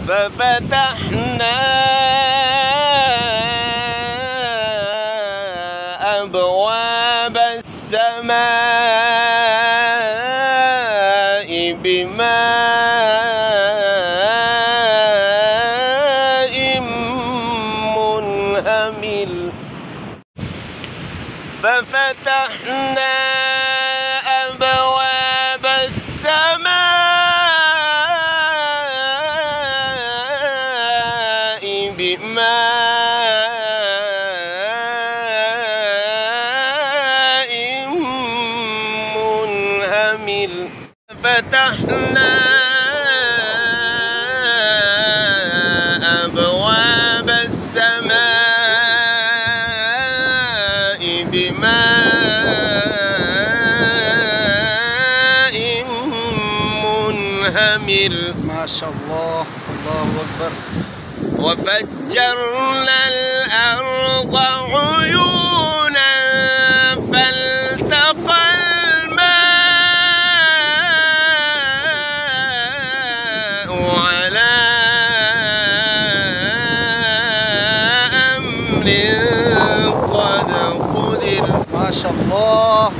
ففتحنا أبواب السماء بماء منهمر ففتحنا أبواب السماء بماء منهمر فتحنا أبواب السماء بماء منهمر. ما شاء الله، الله أكبر. وفجرنا الأرض عيونا فالتقى الماء على أمر قد قدر. ما شاء الله.